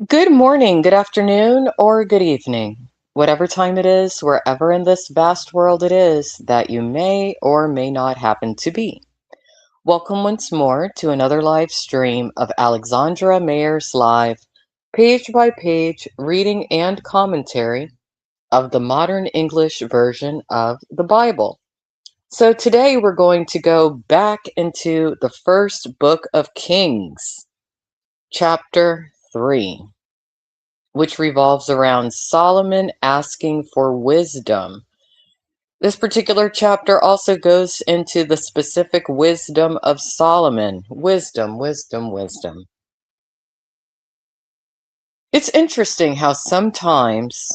Good morning, good afternoon, or good evening. Whatever time it is, wherever in this vast world it is that you may or may not happen to be. Welcome once more to another live stream of Alexandra Mayers Live, page by page reading and commentary of the modern English version of the Bible. So today we're going to go back into the first book of Kings, chapter 3. Which revolves around Solomon asking for wisdom. This particular chapter also goes into the specific wisdom of Solomon. Wisdom, wisdom, wisdom. It's interesting how sometimes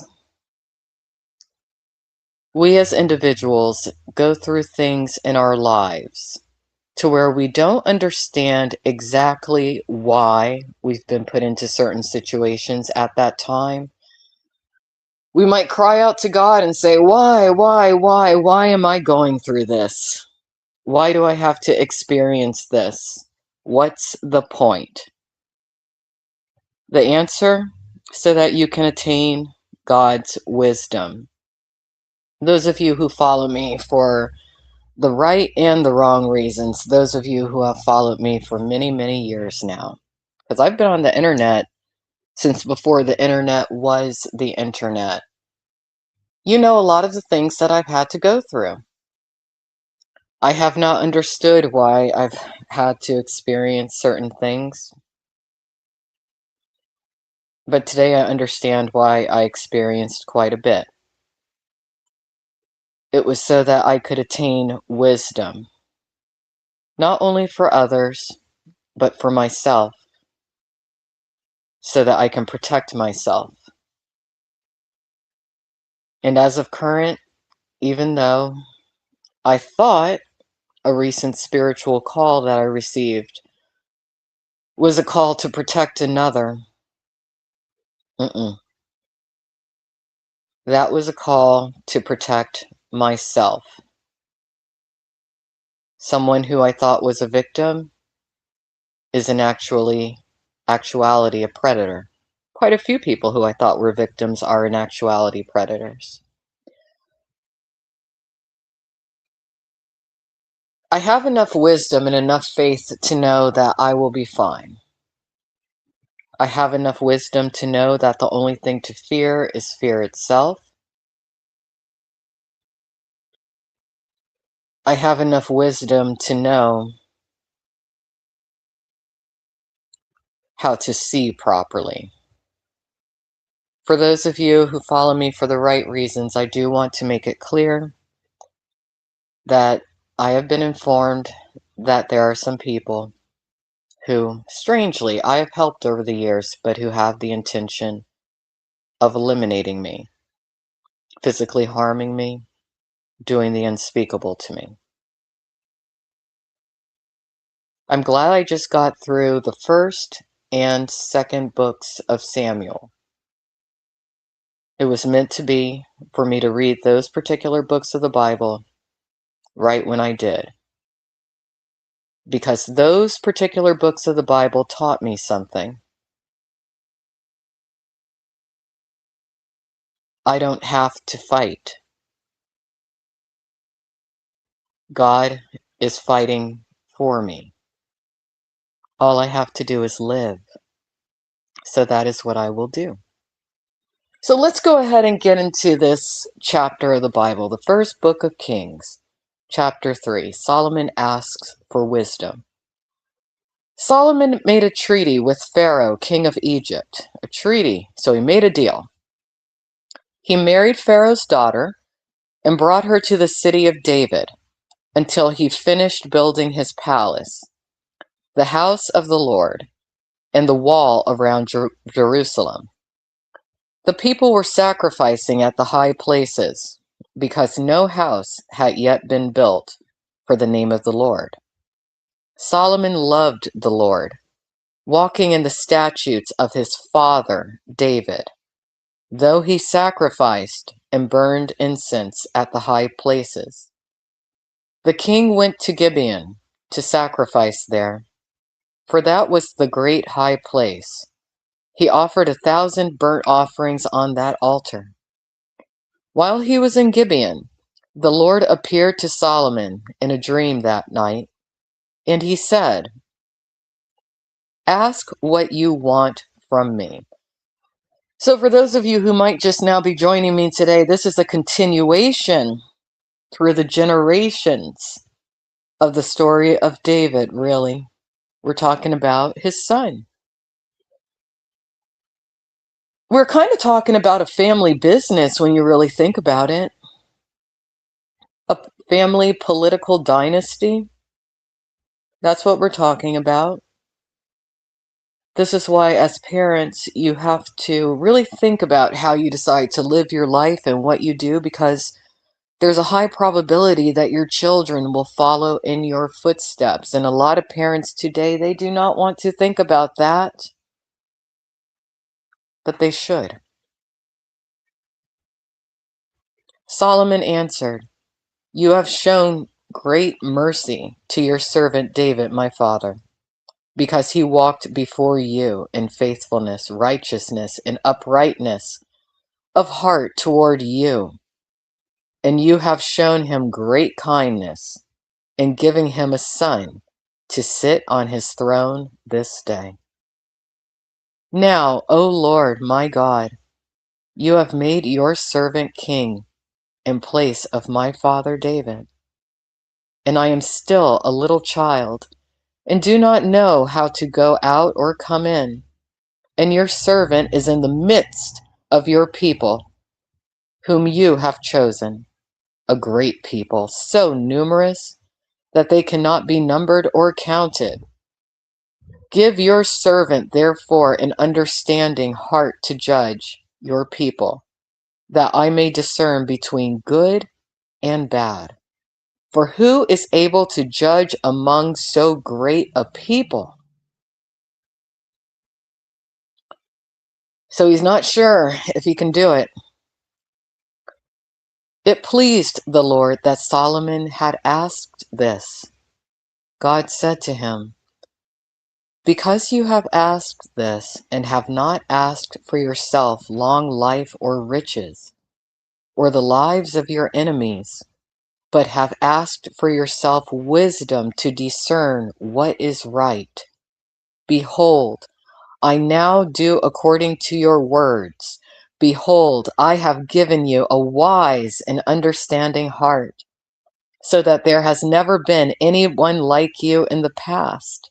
we as individuals go through things in our lives to where we don't understand exactly why we've been put into certain situations at that time. We might cry out to God and say, why am I going through this? Why do I have to experience this? What's the point? The answer, so that you can attain God's wisdom. Those of you who follow me for the right and the wrong reasons, those of you who have followed me for many, many years now, because I've been on the internet since before the internet was the internet. You know a lot of the things that I've had to go through. I have not understood why I've had to experience certain things, but today I understand why I experienced quite a bit. It was so that I could attain wisdom, not only for others, but for myself, so that I can protect myself. And as of current, even though I thought a recent spiritual call that I received was a call to protect another, that was a call to protect myself. Someone who I thought was a victim is in actuality a predator. Quite a few people who I thought were victims are in actuality predators. I have enough wisdom and enough faith to know that I will be fine. I have enough wisdom to know that the only thing to fear is fear itself. I have enough wisdom to know how to see properly. For those of you who follow me for the right reasons, I do want to make it clear that I have been informed that there are some people who, strangely, I have helped over the years, but who have the intention of eliminating me, physically harming me, doing the unspeakable to me. I'm glad I just got through the first and second books of Samuel. It was meant to be for me to read those particular books of the Bible right when I did, because those particular books of the Bible taught me something. I don't have to fight. God is fighting for me. All I have to do is live. So that is what I will do. So let's go ahead and get into this chapter of the Bible, the first book of Kings, chapter 3. Solomon asks for wisdom. Solomon made a treaty with Pharaoh, king of Egypt. A treaty, so he made a deal. He married Pharaoh's daughter and brought her to the city of David until he finished building his palace, the house of the Lord, and the wall around Jerusalem. The people were sacrificing at the high places because no house had yet been built for the name of the Lord. Solomon loved the Lord, walking in the statutes of his father David, though he sacrificed and burned incense at the high places. The king went to Gibeon to sacrifice there, for that was the great high place, he offered 1,000 burnt offerings on that altar. While he was in Gibeon, the Lord appeared to Solomon in a dream that night, and he said, "Ask what you want from me." So for those of you who might just now be joining me today, this is a continuation through the generations of the story of David, really. We're talking about his son. We're kind of talking about a family business when you really think about it. A family political dynasty. That's what we're talking about. This is why, as parents, you have to really think about how you decide to live your life and what you do, because there's a high probability that your children will follow in your footsteps. And a lot of parents today, they do not want to think about that, but they should. Solomon answered, "You have shown great mercy to your servant David, my father, because he walked before you in faithfulness, righteousness, and uprightness of heart toward you. And you have shown him great kindness in giving him a son to sit on his throne this day. Now, O Lord my God, you have made your servant king in place of my father David. And I am still a little child, and do not know how to go out or come in. And your servant is in the midst of your people, whom you have chosen, a great people, so numerous that they cannot be numbered or counted. Give your servant, therefore, an understanding heart to judge your people, that I may discern between good and bad. For who is able to judge among so great a people?" So he's not sure if he can do it. It pleased the Lord that Solomon had asked this. God said to him, "Because you have asked this, and have not asked for yourself long life or riches, or the lives of your enemies, but have asked for yourself wisdom to discern what is right, behold, I now do according to your words. Behold, I have given you a wise and understanding heart, so that there has never been anyone like you in the past,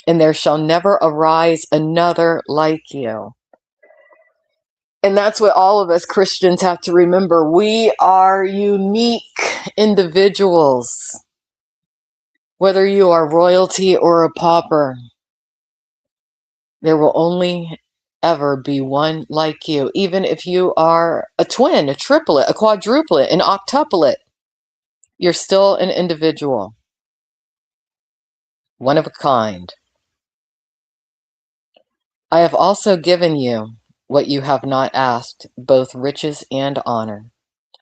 and there shall never arise another like you." And that's what all of us Christians have to remember. We are unique individuals. Whether you are royalty or a pauper, there will only ever be one like you. Even if you are a twin, a triplet, a quadruplet, an octuplet, you're still an individual, one of a kind. I have also given you what you have not asked, both riches and honor,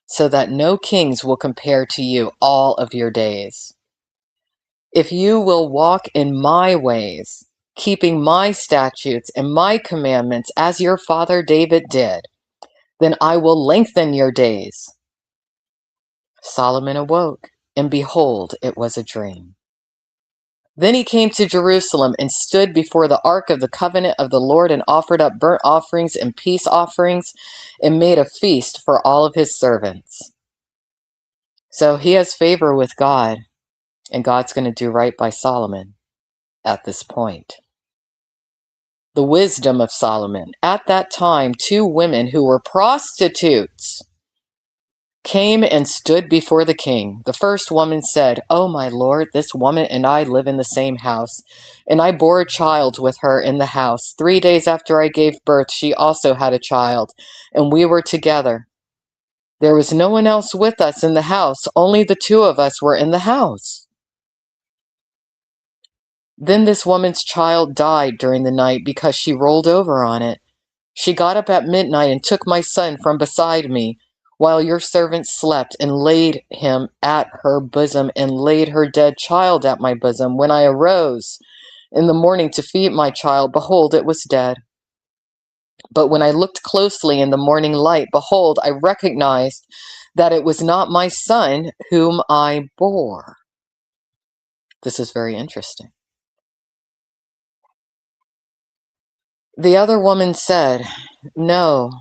so that no kings will compare to you all of your days. If you will walk in my ways, keeping my statutes and my commandments as your father David did, then I will lengthen your days. Solomon awoke, and behold, it was a dream. Then he came to Jerusalem and stood before the ark of the covenant of the Lord, and offered up burnt offerings and peace offerings, and made a feast for all of his servants. So he has favor with God, and God's going to do right by Solomon at this point. The wisdom of Solomon. At that time, two women who were prostitutes came and stood before the king. The first woman said, "Oh, my lord, this woman and I live in the same house, and I bore a child with her in the house. 3 days after I gave birth, she also had a child, and we were together. There was no one else with us in the house, only the two of us were in the house. Then this woman's child died during the night because she rolled over on it. She got up at midnight and took my son from beside me, while your servant slept, and laid him at her bosom, and laid her dead child at my bosom. When I arose in the morning to feed my child, behold, it was dead." But when I looked closely in the morning light, behold, I recognized that it was not my son whom I bore. This is very interesting. The other woman said, no,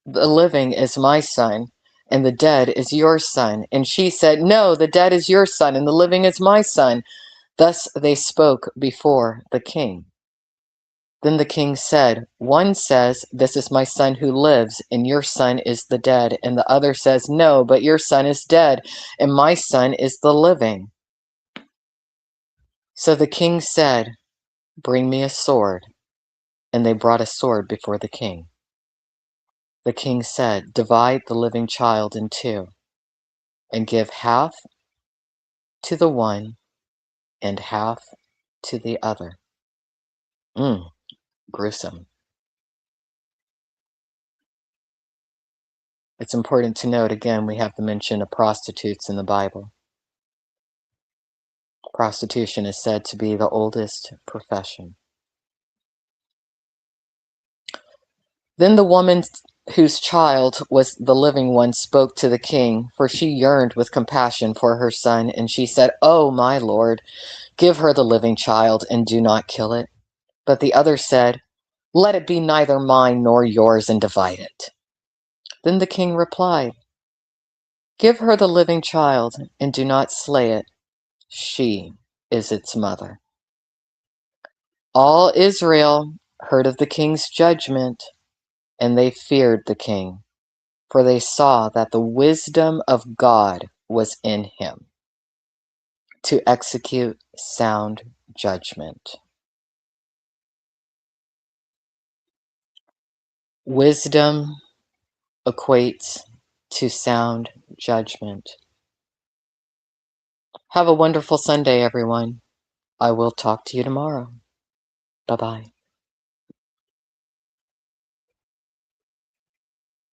the living is my son, and the dead is your son. And she said, no, the dead is your son, and the living is my son. Thus they spoke before the king. Then the king said, one says, this is my son who lives, and your son is the dead. And the other says, no, but your son is dead, and my son is the living. So the king said, bring me a sword. And they brought a sword before the king. The king said, divide the living child in two, and give half to the one and half to the other. Gruesome. It's important to note, again, we have the mention of prostitutes in the Bible. Prostitution is said to be the oldest profession. Then the woman whose child was the living one spoke to the king, for she yearned with compassion for her son, and she said, oh, my lord, give her the living child, and do not kill it. But the other said, let it be neither mine nor yours, and divide it. Then the king replied, give her the living child, and do not slay it. She is its mother. All Israel heard of the king's judgment, and they feared the king, for they saw that the wisdom of God was in him to execute sound judgment. Wisdom equates to sound judgment. Have a wonderful Sunday, everyone. I will talk to you tomorrow. Bye-bye.